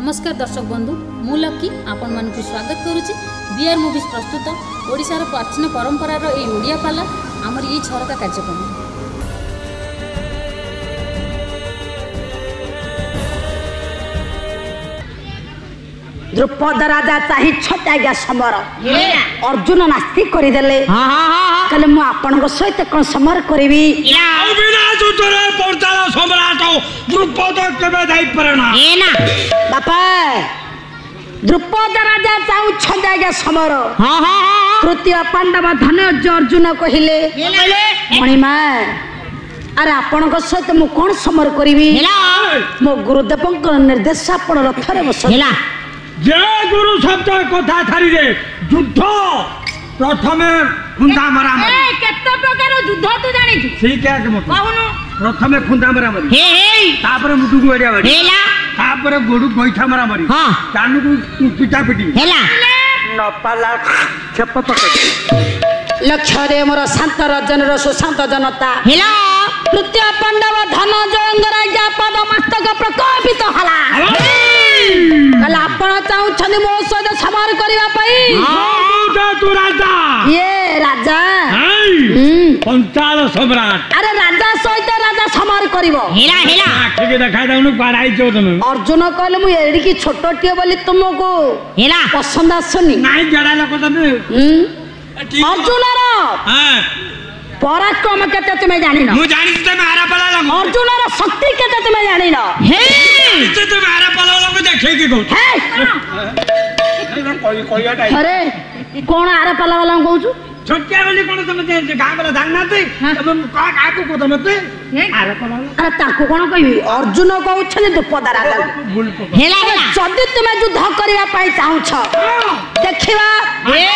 नमस्कार दर्शक बंधु मु लकी आपण मान स्वागत करुच्ची बीआर मूवीज प्रस्तुत ओडिशार प्राचीन परंपरार ए ओडिया पाला आमर ये झरका कार्यक्रम। द्रुपद राजा चाहे छटाइया समर अर्जुन नास्ती करदेले कहले मु आपण सहित कौन समर करी बापा द्रुपद राजा चाहू छटाइया समर तृतीय पांडव धनंजय अर्जुन कहले मणिमा अरे आपण सहित मु कौन समर करी मो गुरुदेव निर्देश आपण रथरे बस जय गुरु शब्द कथा छाड़ी दे युद्ध प्रथमे खुंदा मरा मरी केते प्रकार युद्ध तू जानि छी ठीक है के मत कहनु प्रथमे खुंदा मरा मरी हे तापर मुटु को एडिया बडी हेला तापर गोडु गोइठा मरा मरी हां कानु को पिटा पिटी हेला नपाला छप पकड़ लक्ष्य रे मोर शांत रजन रो सुशांत जनता हेला तृतीय पांडव धनंजय राजा पद मस्तक प्रकोपित हला कल आपण चाहछन मो सहित समर करिवा पई तू राजा ये राजा पंचाल सम्राट अरे राजा सहित राजा समर करिवो हेला हेला आखिके देखा दाउनु पाराई छो तमे अर्जुन कहले मु एडी की छोटटिए बोली तुमको हेला पसंद आसनी नाही जडा लोक तमे अर्जुन रो हां पराक्रम केते तुमे जानि न मु जानि तमे हारा पला लगो अर्जुन रो शक्ति केते तुमे जानि न हे तमे हारा पला लगो देखे के कहू हे अरे कोन हारा पला वाला कहू छोटिया वाली कोन तमे गां वाला जान नाते तमे का काकू को तमे हारा पला अरे ताको कोन कहबी अर्जुन कहू छने द्रुपद राजा हेला हेला जदी तुमे युद्ध करिया पाई चाहू छ देखिबा ए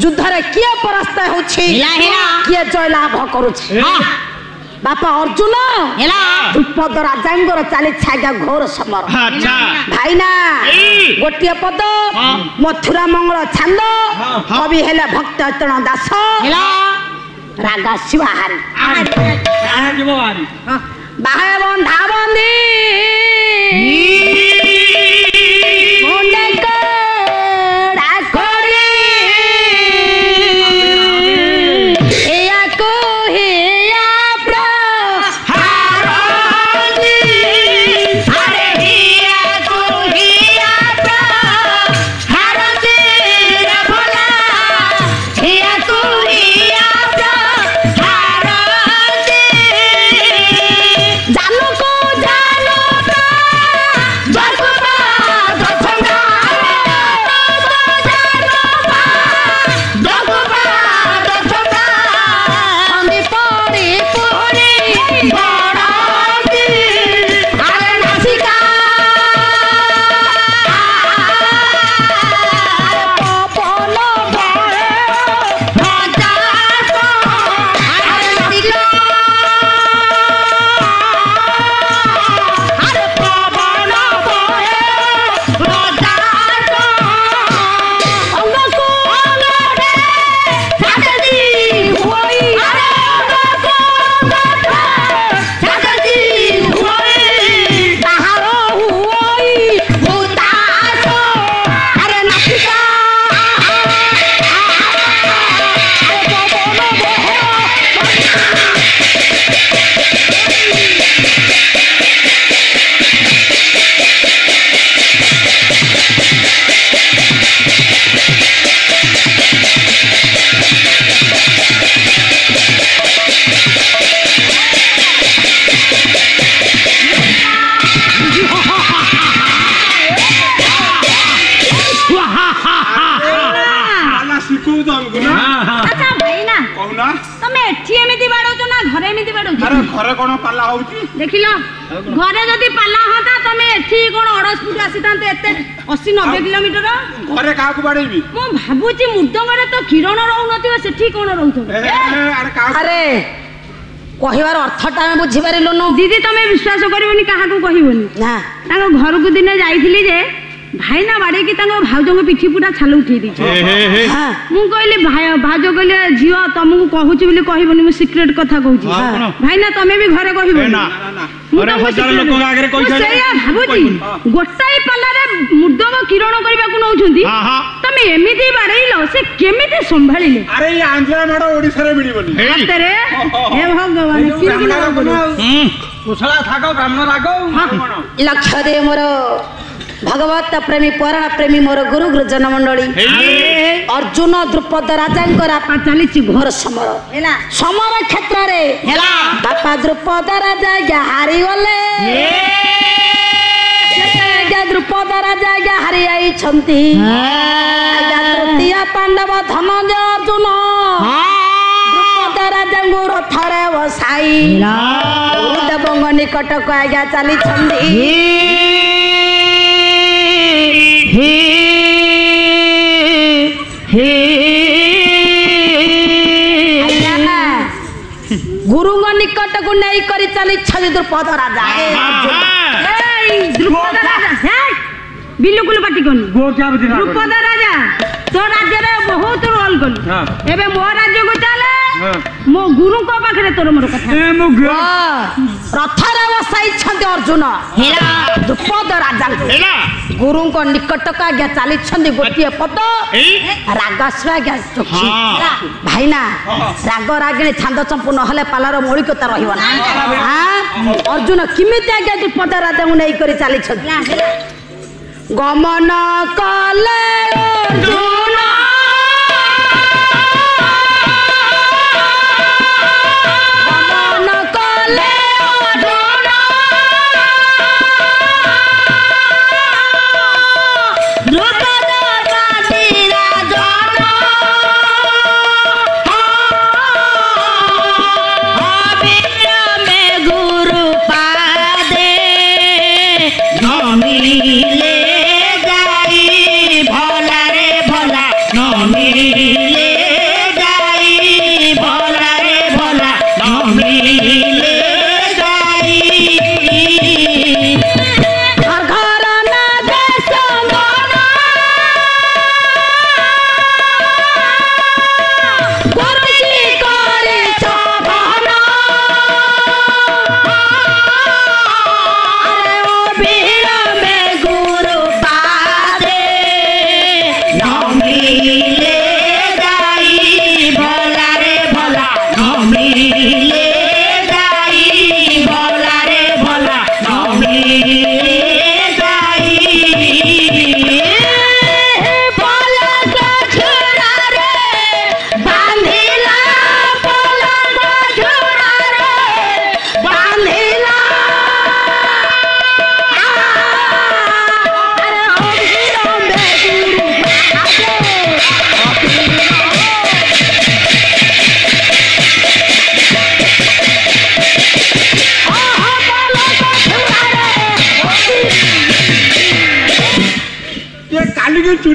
युद्ध रे किए परास्त होछि किए जय लाभ करूछि बापा अर्जुन हेला द्रुपद राजांगर चाली छागा घोर समर अच्छा भाईना गोटिए पद मथुरा मंगल छंद कवि हेले भक्त चरण दास हेला रागा शिवाहारी शिवाहारी बाहे बंधा बंदी मुंडे घरे कोन पाला होउची देखिलो घरे जदी पाला होता तमे एठी कोन 88 आसीतांते एते 80 90 किलोमीटर घरे का को बाडैबी मु भाबुची मुर्दंगरे तो किरण रहउ नथियो सेठी कोन रहउथो अरे कहिवार अर्थटा हम बुझी पारिलो न दीदी तमे विश्वास करिवनी काहा को कहिवनी ना ताको घर को दिने जाईथिली जे भाई ना बाड़े की भाउज पिठी पूरा छाल उठे दी मुझे भाउज कहले झील तुमको कहूँ कहबनी सिक्रेट कथा कहूँ भाई ना तमें भी घरे कह अरे हजार लोक आगे कहि से या भाबुजी गोटाई पालारे मुर्दंग किरण करबा को नउछंती तमे एमिति बाडैलो से केमिति संभाळिले अरे ये आंध्रा माडो ओडिसा रे मिलिबनी अरे हे भगवान किरण कुशला थाको ब्राह्मण रागो लक्ष्य दे मोर भगवत प्रेमी पुराण प्रेमी मोर गुरु गुरुजन मंडली अर्जुन द्रुपद राजा चली घोर समर समर क्षेत्र रे बापा द्रुपद राजा हारी गले द्रुपद राजा हारी आई तृतीय पांडव धनंजय अर्जुन द्रुपद राजा रथरे बसाई गुरुदेव निकट को आज्ञा चली गुरुंग निकट को नहीं करी चली द्रुपद राजा बिल्कुल पाटी कोन द्रुपद राजा तो राज्य रे बहुत रोल कोन एबे मो राज्य को चले मो गुरु को पाखरे तोर मोर कथा रथरे बसाई छंद अर्जुन द्रुपद राजा गुरु को निकट का आज्ञा चली छंदी गोटिए पद रागस्व आज्ञा चक्षी भाईना राग रागिणी छांद चंपू नहले पालार मौलिकता रहिबो ना अर्जुन किमिति आज्ञा द्रुपद राजा को नहीं करी चली छंदी गमन कले अर्जुन गमन कले अर्जुन द्रुपद राजा राजन अबीर में गुरु पादे नमिले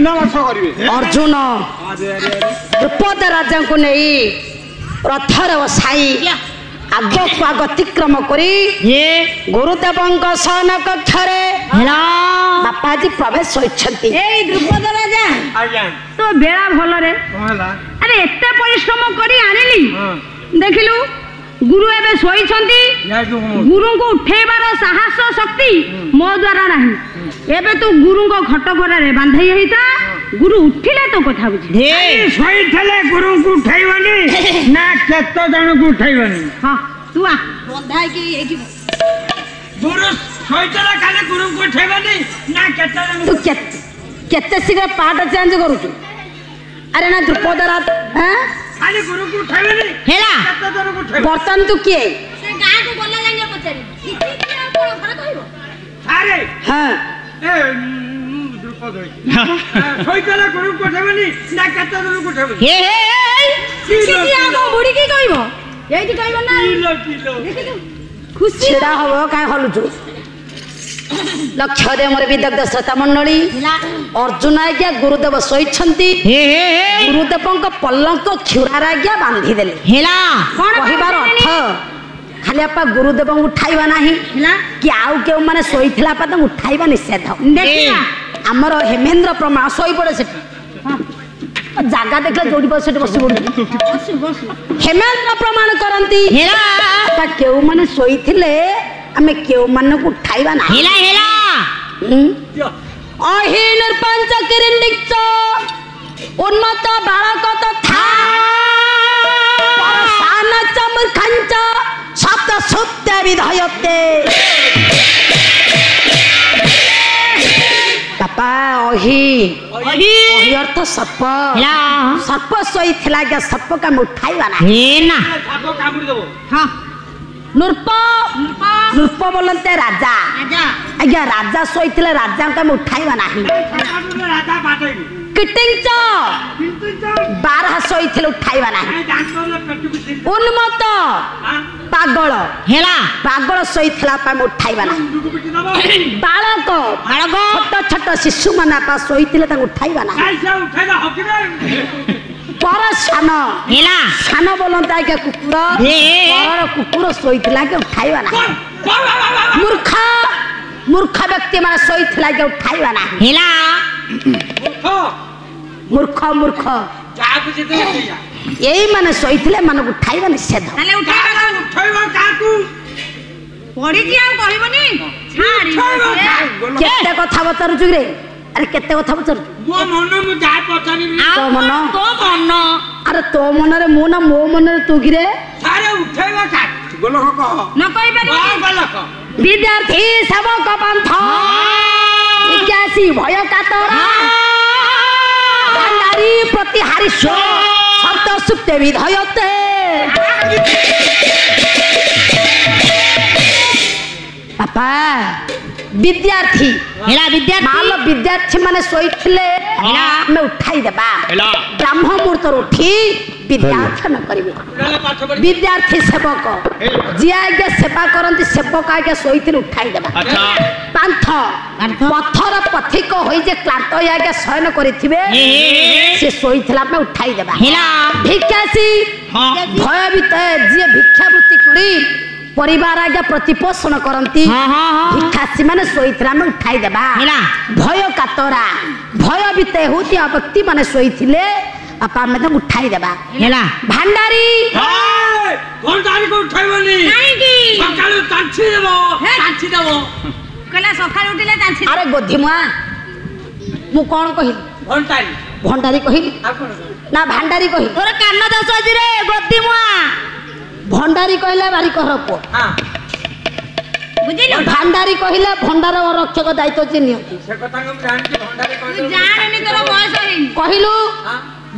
अर्जुन द्रुपद राजा को नहीं रथर बसाई आग को आग अतिक्रम करी गुरुदेव शयन कक्ष बापाजी प्रवेश होइछंती द्रुपद राजा तो बेड़ा भल रे अरे एते परिश्रम करी आनिली देखिलु गुरु एबे सोईछंती गुरु को उठेबार साहस शक्ति मो द्वारा नहीं एबे तू गुरु को खट घरा रे बांधई हेता गुरु उठिले तो कथा बुझी सोईथले गुरु को उठाइबनी ना केत जन को उठाइबनी हां तू आ बंधाई के एकी गुरु सोईथले खाली गुरु को उठाइबनी ना केत जन तू केते शीघ्र पाठ चेंज करू अरे ना द्रुपद रात हैं खाली गुरु को उठाइबनी हेला केत जन को उठाइबनी बर्तन तू किए से गां को बोला जांगे पचारी किती के कोन घर कहबो अरे हां ए द्रुपद सोईथले गुरु को उठाइबनी ना केत जन को उठाइबनी हे किती आगो बुड़ी की कहबो एठी कहबो ना किलो खुशी छेड़ा हबो काय हलुचु लक्ष्य दे मोर विदग्ध श्रोता मंडली अर्जुन आज्ञा गुरुदेव सोईछंती गुरुदेव पलंक क्षुरार आज्ञा बांधी देले कहबार अर्थ खाली आपा गुरुदेव उठाइबा नाही कि आउ के माने सोईथिला पा उठाइबा निषेध हमर हेमेंद्र प्रमाण सोई पड़े से जागा देखले जोड़ी बस बस हेमेंद्र प्रमाण करंती केउ माने सोईथिले आमे केउ मन को उठाइबा ना हेला हेला अहि निर्पंच किरनिक्च उन्मत्त बालक तथा परसान चमूर्खंच शब्द सुप्त विधयते पापा अहि अहि अर्थ सर्प सर्प सोई थिला के सर्प का उठाइबा ना हे ना साप कामुड़ी देबो हां नृप नृप बोलते राजा आज्ञा राजा सोईथिले राजा का उठाइबा ना राजा बाटैबी किटिंच 12 सोईथिले उठाइबा ना उन्मत्त पागल हेला पागल सोईथिला पा उठाइबा ना बालक बालक छोट छोट शिशु माना पा सोईथिले ता उठाइबा ना कैसे उठैला हकिबे परसान हेला सान बोलता के कुकुर पर कुकुर सोईथिला के उठाइबा ना मूर्ख मूर्ख व्यक्ति माने सोईथिला के उठाइबा ना हेला मूर्ख मूर्ख जा बुझे दे यही माने सोईथिले मन उठाइबा निषेध ताले उठाइबा उठैबा काकू पड़ी जी आ कहबनी छाड़ी केते कथा बतरु रे अरे केते कथा बतरु मो मन मु जा पचारी तो मन तो मन अरे तो मन रे मो ना मो मन रे तू गिरे सारे उठैबा काकू गोलक कह न कहि पारि गोलक विद्यार्थी सेवक पंथ जिज्ञासी भय कातरा नारी प्रतिहारी शब्द सुप्त विधयते पापा विद्यार्थी हेला विद्यार्थी मालो विद्यार्थी माने सोईथिले हमें उठाई देबा ब्रह्म मुहूर्त उठी विद्यार्थन करिवे विद्यार्थी सेवक जी आगे सेवा करंती सेवक आगे सोईथिले उठाई देबा पांथ पत्थर पथिक होई जे क्लांत आगे शयन करिथिबे से सोईथिला में उठाई देबा हेला भिक्षासी भयभीत जी भिक्षावृत्ति करी परिवार आगे प्रतिपोषण करती भिक्षासी माने सोईथिला में उठाई देबा भय कातरा भय बीते होती व्यक्ति माने सोईथिले आपा में तो उठाई देबा हेला भंडारी भंडारी को उठाइबनी नहीं की सकाळु तांची देबो कला सकाळ उठिले तांची अरे गोधिमुआ मु कोन कहि भंडारी भंडारी कहि ना भंडारी कहि तोर कान दस अजी रे गोधिमुआ भंडारी कहले बारी कहर पो हां बुझिलो भंडारी कहले भंडार रक्षक दायित्व जे नियति से कथा हम जानकी भंडारी तू जानेनी तोर बयस हेई कहिलु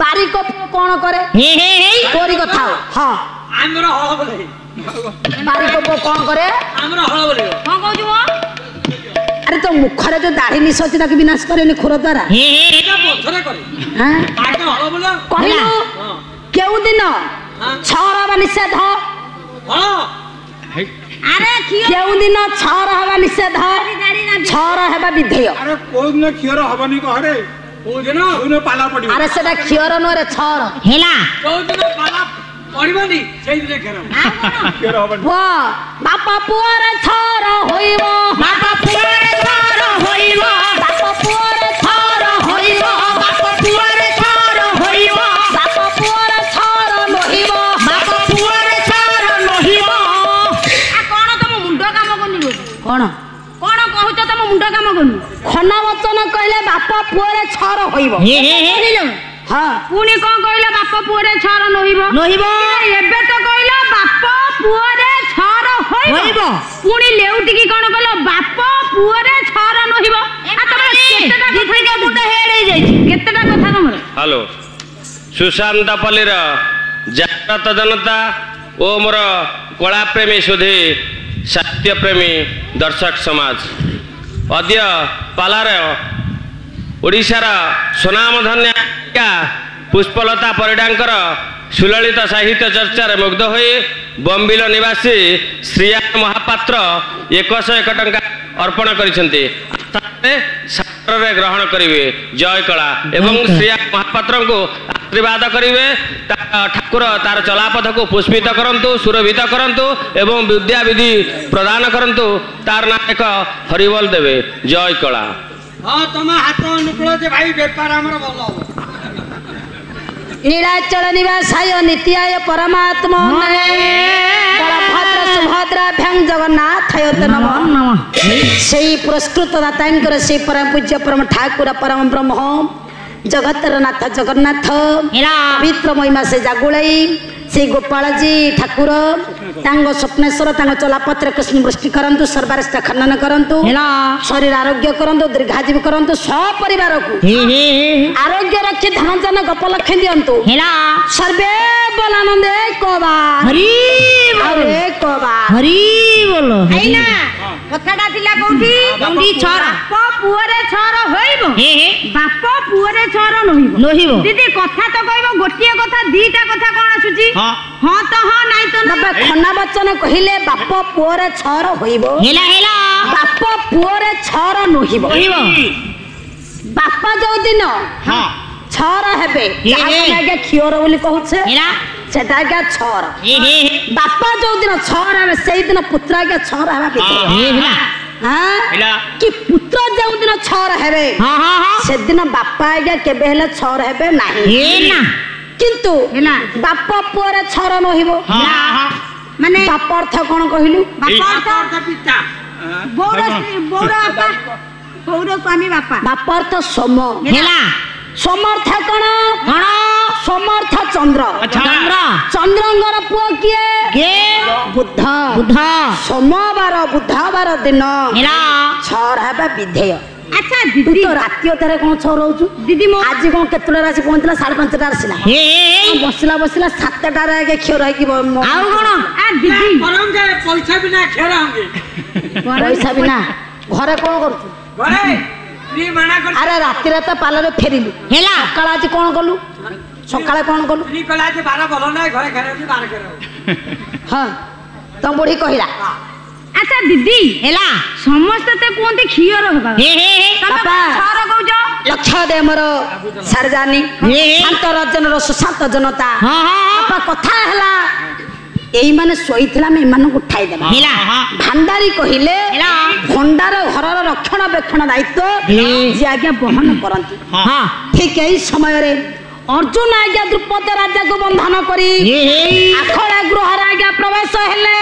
बारी को कोन करे हे हे हे तोरी कथा हां हमर हळ बोले बारी को कोन करे हमर हळ बोले कोन कहू वो अरे तो मुखरे जो दाढ़ी निस अछि ताके विनाश करेनी खुर द्वारा हे हे एटा पथरे करे हां आके हळ बोले कहिलु हां केउ दिन छरा बा निषेध हां अरे खियो केउ दिन छरा हवा निषेध छरा हेबा विधेय अरे कोन न खियर हबनी कहरे ओ दिन उन पाला पड़ी अरे सेटा खियर न रे छर हेला ओ दिन पाला पड़िबनी सेई दिन खियर हबनी वाह बापा पुअर छर होइबो बापा पुअर छर होइबो बापा पुअर छर होइबो बापा पुअर छर होइबो बापा पुअर छर नहिबो बापा पुअर छर नहिबो आ कोन तम मुंड काम कोनी रो कोन कोन कहउछ तम मुंड काम कोनी खना वचन कहले बापा पुअर छर होइबो हे हे हे हां पुनी कोन कहले बापा पुअरे छर नहिबो नहिबो एबे तो कहला बापा पुअरे छर होइबो पुनी लेउटी की कोन कहलो बापा पुअरे छर नहिबो आ तम केतेटा कथा मुंड हेडे जाई केतेटा कथा तमर हेलो सुशांत पल्लीर जागृत जनता ओ मोर कला प्रेमी सुधी साहित्य प्रेमी दर्शक समाज अद्य पालार ओडिशार सुनामधन्य पुष्पलता परिडांकर सुललित साहित्य चर्चार मुग्ध होई बम्बिल निवासी श्रिया महापात्र 101 टंका अर्पण करिसेंती सादरे ग्रहण करिवे जय कला एवं श्रिया महापात्र को आशीर्वाद करिवे ठाकुर तार चलापथ को पुष्पित करंतु सुरभित करंतु एवं विद्या विधि प्रदान करंतु तार नाम एक हरिबोल देवे जय कला हां तमा हाथ अनुकूल जे भाई व्यापार हमर भलो नीलाचल निवासाय नित्याय परमात्मा बलभद्र ସୁଭଦ୍ରାଭ୍ୟାଂ ଜଗନ୍ନାଥୟତେ ନମଃ। ସେଇ ପୁରସ୍କୃତ ଦାତାଙ୍କର ସେଇ ପରମ ପୂଜ୍ୟ ପରମ ଠାକୁର ପରମ ବ୍ରହ୍ମ ଜଗତର ନାଥ ଜଗନ୍ନାଥ ପବିତ୍ର ମହିମା ସେ ଜାଗୁଳେଇ ସେ ଗୋପାଳଜୀ ଠାକୁର ତାଙ୍କ ସ୍ୱପ୍ନେଶ୍ୱର ତାଙ୍କ ଚଲାପତ୍ର କୃଷ୍ଣ ବୃଷ୍ଟି କରନ୍ତୁ ସର୍ବାରିଷ୍ଟ ଖନନ କରନ୍ତୁ ଶରୀର ଆରୋଗ୍ୟ କରନ୍ତୁ ଦୀର୍ଘାଜୀବ କରନ୍ତୁ ସପରିବାରକୁ ଆରୋଗ୍ୟ ରଖି ଧନ ଜନ ଗୋପ ଲକ୍ଷ୍ମୀ ଦିଅନ୍ତୁ ସର୍ବେ ବଲାନନ୍ଦେ କଥାଟା ଥିଲା କୋଉଠି ବାପ ପୁଅରେ ଛଅର ହୋଇବ ବାପ ପୁଅରେ ଛଅର ନହିବ ଦିଦି କଥା ତ କହିବ ଗୋଟିଏ କଥା ଦିଟା କଥା କଣ ଆସୁଛି ହଁ ତ ହଁ ନାଇଁ ତ ଖନା ବଚନ କହିଲେ ବାପ ପୁଅରେ ଛଅର ହୋଇବ ବାପ ପୁଅରେ ଛଅର ନହିବ ବାପା ଯୋଉ ଦିନ ଛଅର ହେବେ ଆଜ୍ଞା କ୍ଷୀର ବୋଲି କହୁଛେ ସେଟା ଆଜ୍ଞା ଛଅର ବାପା ଯୋଉ ଦିନ ଛଅର ହେବେ ସେଇଦିନ ପୁତ୍ର ଆଜ୍ଞା ଛଅର ହେବା କି ପୁତ୍ର ଯୋଉ ଦିନ ଛଅର ହେବେ ସେଦିନ ବାପା ଆଜ୍ଞା କେବେ ହେଲେ ଛଅର ହେବେ ନାହିଁ କିନ୍ତୁ ବାପ ପୁଅରେ ଛଅର ନହିବ ମାନେ ବାପ ଅର୍ଥ କଣ କହିଲୁ ବୌର ସ୍ୱାମୀ ବାପ ଅର୍ଥ ସୋମ ସମର୍ଥ କଣ ସମର୍ଥ ଚନ୍ଦ୍ର ଚନ୍ଦ୍ରଙ୍କର ପୁଅ କିଏ ବୁଧ ସୋମବାର ବୁଧବାର ଦିନ ଛଅର ହେବା ବିଧେୟ ଆଚ୍ଛା ଦିଦି ରାତି ଅଧାରେ କଣ ଛଅ ରହୁଛୁ ଦିଦି ଆଜି କଣ କେତେଟାରେ ଆସି ପହଞ୍ଚିଲା 5:30 ଆସିଲା ବସିଲା 7ଟାରେ ଆগে କ୍ଷୀର ହେଇକି ଆଉ କଣ ଦିଦି ପଇସା ବିନା ଘରେ କଣ କରୁଛୁ ଆରେ ରାତିରେ ତ ପାଲରେ ଫେରିଲୁ ସକାଳେ ଆଜି କଣ କଲୁ ସକାଳେ କଣ କଲୁ ହଁ ତମ ବୁଢୀ କହିଲା ଆଚ୍ଛା ଦିଦି ହେଲା ସମସ୍ତେ ତ କୁହନ୍ତି କ୍ଷୀର ହେବା କହୁଛ ଲକ୍ଷ୍ୟ ଦେ ମୋର ସାରଜାନି ଶାନ୍ତ ରଜନର ସୁଶାନ୍ତ ଜନତା ବାପା କଥା ହେଲା ଏଇମାନେ ଶୋଇଥିଲା ଆମେ ଏମାନଙ୍କୁ ଉଠାଇଦେବା ଭାଣ୍ଡାରୀ କହିଲେ ଭଣ୍ଡାର ଘରର ରକ୍ଷଣାବେକ୍ଷଣ ଦାୟିତ୍ୱ ଯିଏ ଆଜ୍ଞା ବହନ କରନ୍ତି ଠିକ ଏଇ ସମୟରେ ଅର୍ଜୁନ ଆଜ୍ଞା ଦ୍ରୁପଦ ରାଜାକୁ ବନ୍ଧନ କରି ଆଖଡ଼ା ଗୃହରେ ଆଜ୍ଞା ପ୍ରବେଶ ହେଲେ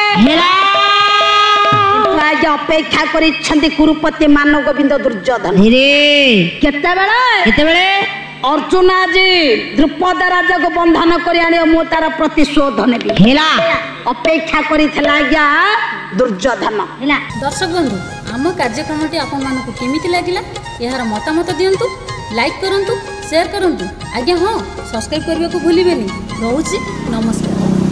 ଆଜ୍ଞା ଅପେକ୍ଷା କରିଛନ୍ତି କୁରୁପତି ମାନ ଗୋବିନ୍ଦ ଦୁର୍ଯ୍ୟୋଧନ କେତେବେଳେ ଅର୍ଜୁନ ଆଜି ଦ୍ରୁପଦ ରାଜାକୁ ବନ୍ଧନ କରି ଆଣିବ ମୁଁ ତାର ପ୍ରତିଶୋଧ ନେବି ଅପେକ୍ଷା କରିଥିଲା ଆଜ୍ଞା ଦୁର୍ଯ୍ୟୋଧନ ଦର୍ଶକ ବନ୍ଧୁ ଆମ କାର୍ଯ୍ୟକ୍ରମଟି ଆପଣମାନଙ୍କୁ କେମିତି ଲାଗିଲା ଏହାର ମତାମତ ଦିଅନ୍ତୁ ଲାଇକ୍ କରନ୍ତୁ ସେୟାର କରନ୍ତୁ ଆଜ୍ଞା ହଁ ସବସ୍କ୍ରାଇବ୍ କରିବାକୁ ଭୁଲିବେନି ରହୁଛି ନମସ୍କାର।